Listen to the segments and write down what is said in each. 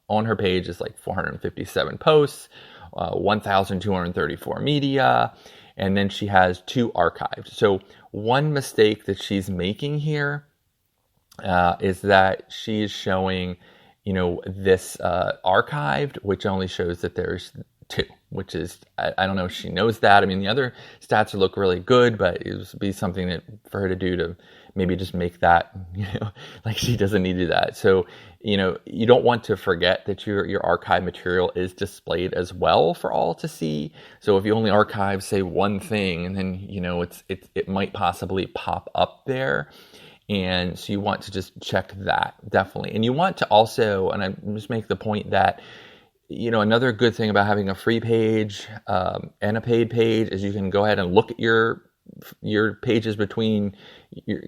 on her page is like 457 posts, 1,234 media, and then she has 2 archived. So one mistake that she's making here is that she is showing, this archived, which only shows that there's 2, which is, I don't know if she knows that. I mean, the other stats look really good, but it would be something that for her to do to maybe just make that, like she doesn't need to do that. So, you don't want to forget that your archive material is displayed as well for all to see. So if you only archive, say, one thing, and then, it might possibly pop up there. And so you want to just check that, definitely. And you want to also, and I just make the point that, another good thing about having a free page and a paid page is you can go ahead and look at your pages between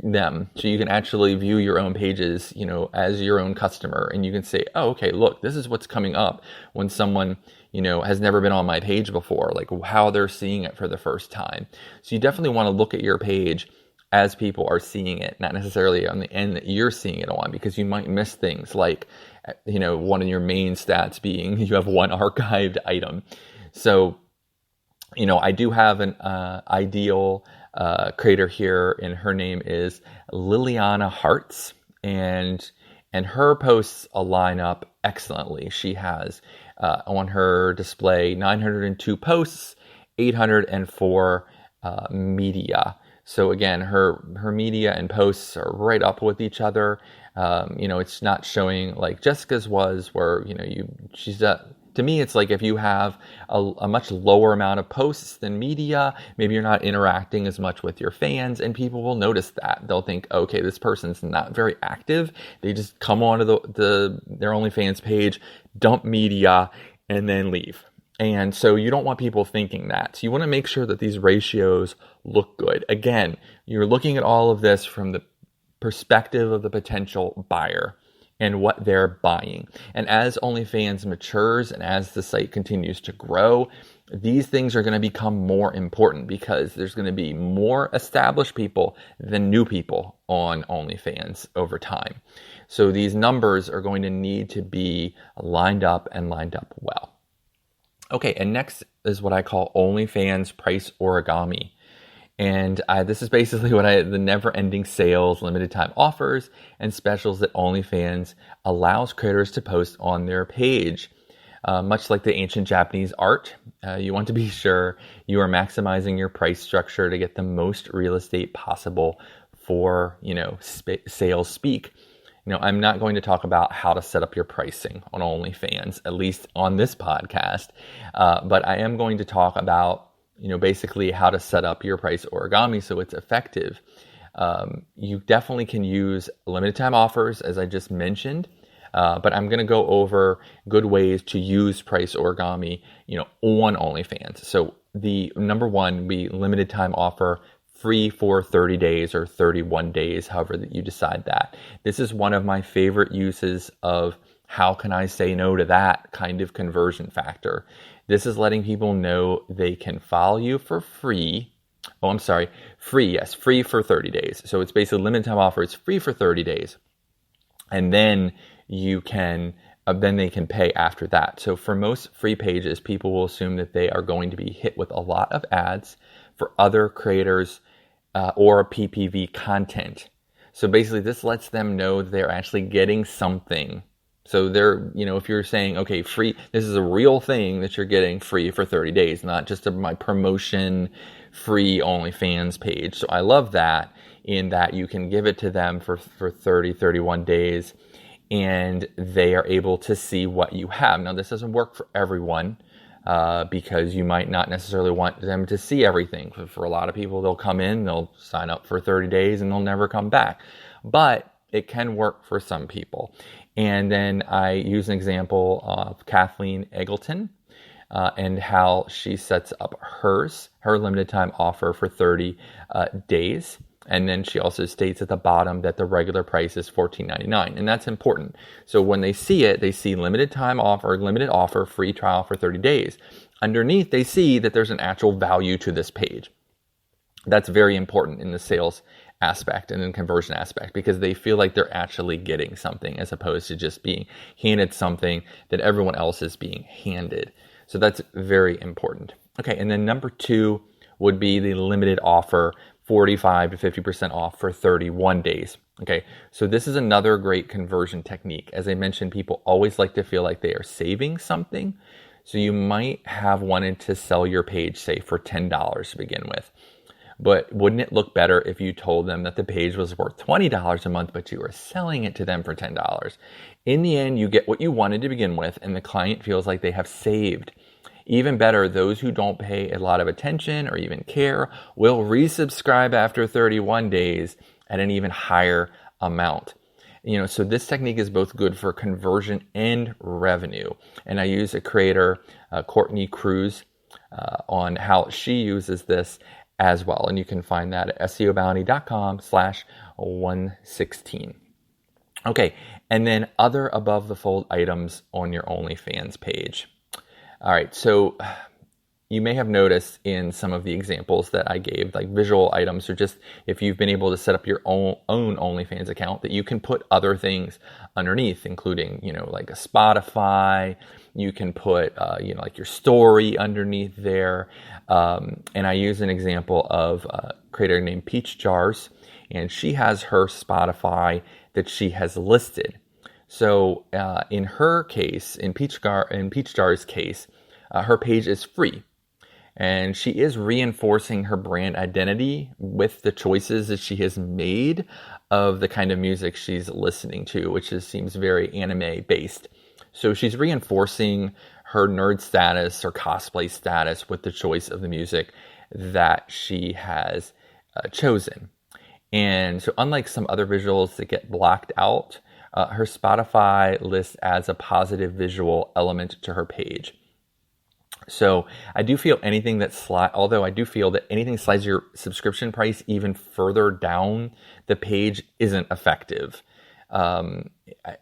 them. So you can actually view your own pages, as your own customer. And you can say, oh, okay, look, this is what's coming up when someone, has never been on my page before, like how they're seeing it for the first time. So you definitely want to look at your page as people are seeing it, not necessarily on the end that you're seeing it on, because you might miss things like, one of your main stats being you have 1 archived item. So, I do have an ideal creator here, and her name is Liliana Hartz, and her posts align up excellently. She has on her display 902 posts, 804 media. So again, her media and posts are right up with each other. It's not showing like Jessica's was, where she's to me, it's like if you have a much lower amount of posts than media, maybe you're not interacting as much with your fans, and people will notice that. They'll think, okay, this person's not very active. They just come onto their OnlyFans page, dump media, and then leave. And so you don't want people thinking that. So you want to make sure that these ratios look good. Again, you're looking at all of this from the perspective of the potential buyer and what they're buying. And as OnlyFans matures and as the site continues to grow, these things are going to become more important because there's going to be more established people than new people on OnlyFans over time. So these numbers are going to need to be lined up and lined up well. Okay, and next is what I call OnlyFans price origami. And this is basically the never-ending sales, limited time offers, and specials that OnlyFans allows creators to post on their page. Much like the ancient Japanese art, you want to be sure you are maximizing your price structure to get the most real estate possible for, sales speak. I'm not going to talk about how to set up your pricing on OnlyFans, at least on this podcast, but I am going to talk about basically how to set up your price origami so it's effective. You definitely can use limited time offers, as I just mentioned, but I'm going to go over good ways to use price origami, on OnlyFans. So the number one, be limited time offer, free for 30 days or 31 days, however that you decide that. This is one of my favorite uses of how can I say no to that kind of conversion factor. This is letting people know they can follow you for free. Oh, I'm sorry. Free, yes. Free for 30 days. So it's basically limited time offer. It's free for 30 days. And then you can, then they can pay after that. So for most free pages, people will assume that they are going to be hit with a lot of ads for other creators or PPV content. So basically this lets them know they're actually getting something. So they're, if you're saying, okay, free, this is a real thing that you're getting free for 30 days, not just my promotion free OnlyFans page. So I love that, in that you can give it to them for 30, 31 days, and they are able to see what you have. Now, this doesn't work for everyone because you might not necessarily want them to see everything. For a lot of people, they'll come in, they'll sign up for 30 days, and they'll never come back. But it can work for some people. And then I use an example of Kathleen Eggleton and how she sets up her limited time offer for 30 days. And then she also states at the bottom that the regular price is $14.99. And that's important. So when they see it, they see limited offer, free trial for 30 days. Underneath, they see that there's an actual value to this page. That's very important in the sales aspect and then conversion aspect, because they feel like they're actually getting something as opposed to just being handed something that everyone else is being handed. So that's very important. Okay, and then number 2 would be the limited offer, 45 to 50% off for 31 days. Okay, so this is another great conversion technique. As I mentioned, people always like to feel like they are saving something. So you might have wanted to sell your page, say, for $10 to begin with. But wouldn't it look better if you told them that the page was worth $20 a month, but you were selling it to them for $10? In the end, you get what you wanted to begin with, and the client feels like they have saved. Even better, those who don't pay a lot of attention or even care will resubscribe after 31 days at an even higher amount. So this technique is both good for conversion and revenue. And I use a creator, Courtney Cruz, on how she uses this as well. And you can find that at seobounty.com/116. Okay, and then other above the fold items on your OnlyFans page. All right, so you may have noticed in some of the examples that I gave, like visual items, or just if you've been able to set up your own OnlyFans account, that you can put other things underneath, including, like a Spotify. You can put, like your story underneath there. And I use an example of a creator named Peach Jars, and she has her Spotify that she has listed. So in her case, in Peach Jar's case, her page is free. And she is reinforcing her brand identity with the choices that she has made of the kind of music she's listening to, which seems very anime based. So she's reinforcing her nerd status or cosplay status with the choice of the music that she has chosen. And so unlike some other visuals that get blocked out, her Spotify list adds a positive visual element to her page. So I do feel anything that slides your subscription price even further down the page isn't effective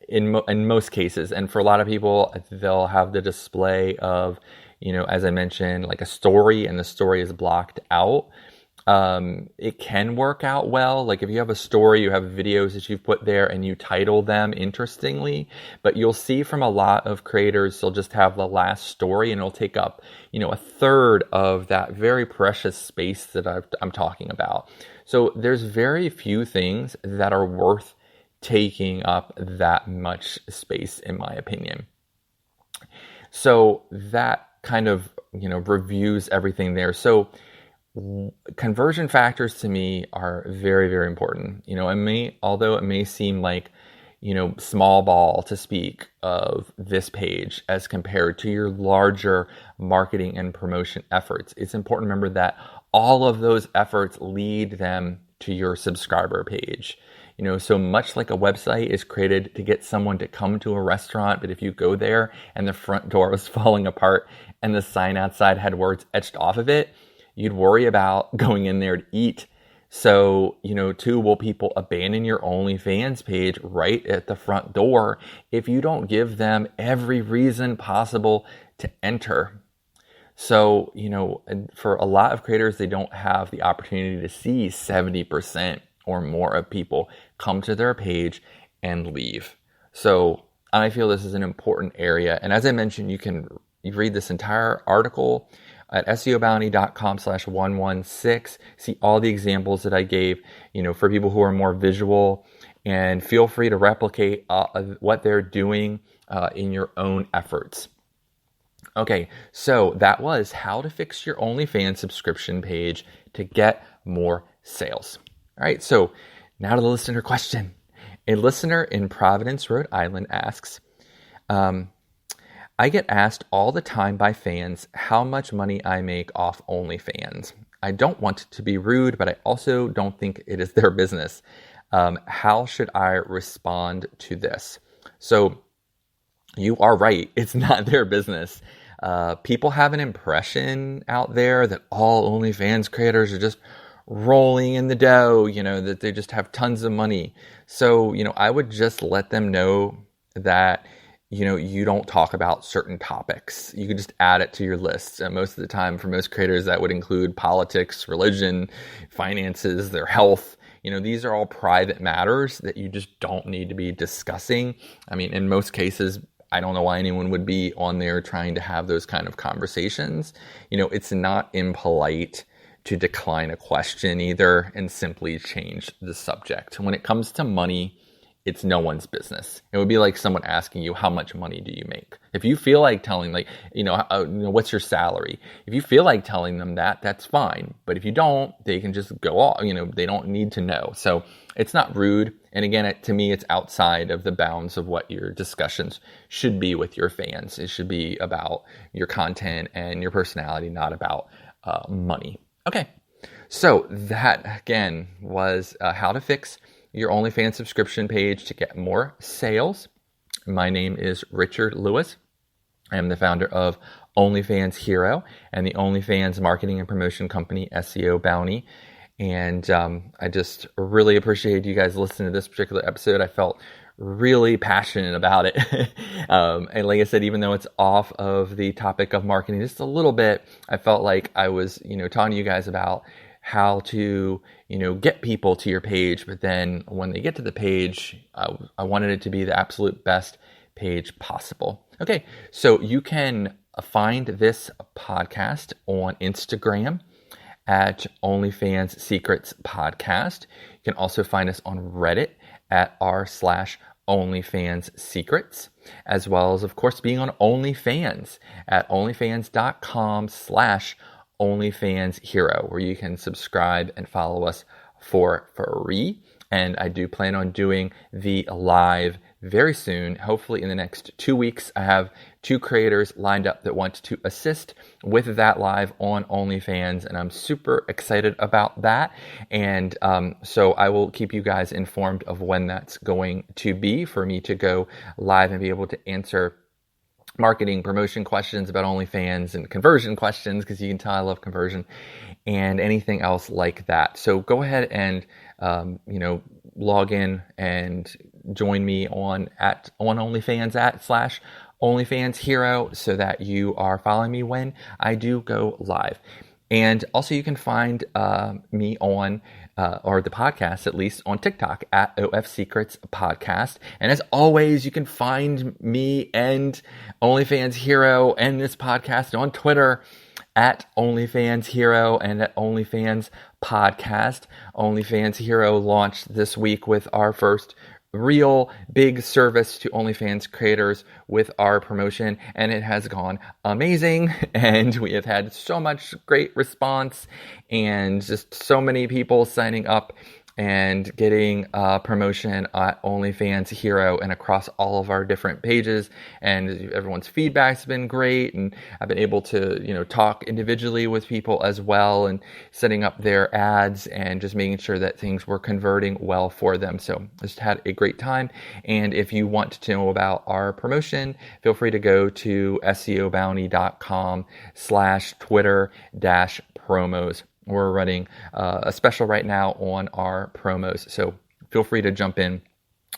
in most cases. And for a lot of people, they'll have the display of, as I mentioned, like a story, and the story is blocked out. It can work out well. Like if you have a story, you have videos that you've put there and you title them interestingly, but you'll see from a lot of creators, they'll just have the last story and it'll take up, a third of that very precious space that I'm talking about. So there's very few things that are worth taking up that much space, in my opinion. So that kind of, reviews everything there. So conversion factors to me are very, very important. Although it may seem like, small ball to speak of this page as compared to your larger marketing and promotion efforts, it's important to remember that all of those efforts lead them to your subscriber page. So much like a website is created to get someone to come to a restaurant, but if you go there and the front door was falling apart and the sign outside had words etched off of it, you'd worry about going in there to eat. So, too, will people abandon your OnlyFans page right at the front door if you don't give them every reason possible to enter? So, for a lot of creators, they don't have the opportunity to see 70% or more of people come to their page and leave. So I feel this is an important area. And as I mentioned, you read this entire article at seobounty.com/116. See all the examples that I gave, for people who are more visual, and feel free to replicate what they're doing in your own efforts. Okay, so that was how to fix your OnlyFans subscription page to get more sales. All right, so now to the listener question. A listener in Providence, Rhode Island asks, I get asked all the time by fans how much money I make off OnlyFans. I don't want to be rude, but I also don't think it is their business. How should I respond to this? So you are right. It's not their business. People have an impression out there that all OnlyFans creators are just rolling in the dough, that they just have tons of money. So, I would just let them know that, you don't talk about certain topics. You could just add it to your list. And most of the time, for most creators, that would include politics, religion, finances, their health, these are all private matters that you just don't need to be discussing. I mean, in most cases, I don't know why anyone would be on there trying to have those kind of conversations. It's not impolite to decline a question either and simply change the subject. When it comes to money, it's no one's business. It would be like someone asking you, how much money do you make? If you feel like telling, what's your salary? If you feel like telling them that, that's fine. But if you don't, they can just go off. They don't need to know. So it's not rude. And again, to me, it's outside of the bounds of what your discussions should be with your fans. It should be about your content and your personality, not about money. Okay. So that, again, was how to fix your OnlyFans subscription page to get more sales. My name is Richard Lewis. I am the founder of OnlyFans Hero and the OnlyFans marketing and promotion company, SEO Bounty. And I just really appreciate you guys listening to this particular episode. I felt really passionate about it. And like I said, even though it's off of the topic of marketing just a little bit, I felt like I was, talking to you guys about how to, get people to your page. But then when they get to the page, I wanted it to be the absolute best page possible. Okay, so you can find this podcast on Instagram at OnlyFans Secrets Podcast. You can also find us on Reddit at r/OnlyFans Secrets, as well as, of course, being on OnlyFans at onlyfans.com/OnlyFans Hero, where you can subscribe and follow us for free. And I do plan on doing the live very soon, hopefully in the next 2 weeks. I have 2 creators lined up that want to assist with that live on OnlyFans, and I'm super excited about that. And so I will keep you guys informed of when that's going to be for me to go live and be able to answer marketing, promotion questions about OnlyFans and conversion questions, because you can tell I love conversion, and anything else like that. So go ahead and, log in and join me on OnlyFans /OnlyFans Hero, so that you are following me when I do go live. And also you can find me on, or the podcast at least, on TikTok at OF Secrets Podcast. And as always, you can find me and OnlyFans Hero and this podcast on Twitter at OnlyFans Hero and at OnlyFans Podcast. OnlyFans Hero launched this week with our first real big service to OnlyFans creators with our promotion, and it has gone amazing, and we have had so much great response and just so many people signing up and getting promotion at OnlyFans Hero and across all of our different pages. And everyone's feedback's been great, and I've been able to, talk individually with people as well, and setting up their ads and just making sure that things were converting well for them. So I just had a great time. And if you want to know about our promotion, feel free to go to seobounty.com/Twitter-promos. We're running a special right now on our promos, so feel free to jump in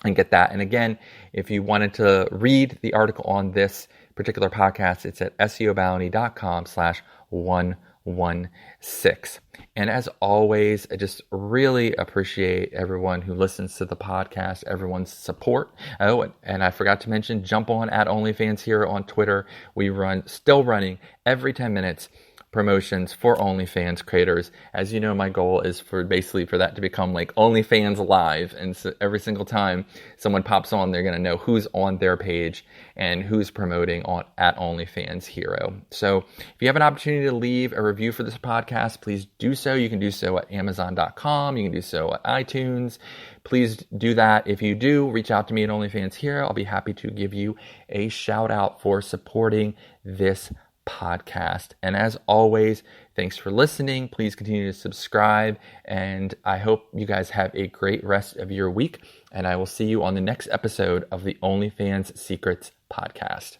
and get that. And again, if you wanted to read the article on this particular podcast, it's at seobounty.com/116. And as always, I just really appreciate everyone who listens to the podcast, everyone's support. Oh, and I forgot to mention, jump on at OnlyFans Hero on Twitter. We still running every 10 minutes promotions for OnlyFans creators. As you know, my goal is for that to become like OnlyFans Live. And so every single time someone pops on, they're going to know who's on their page and who's promoting at OnlyFans Hero. So if you have an opportunity to leave a review for this podcast, please do so. You can do so at Amazon.com. You can do so at iTunes. Please do that. If you do, reach out to me at OnlyFans Hero. I'll be happy to give you a shout out for supporting this podcast. And as always, thanks for listening. Please continue to subscribe, and I hope you guys have a great rest of your week, and I will see you on the next episode of the OnlyFans Secrets podcast.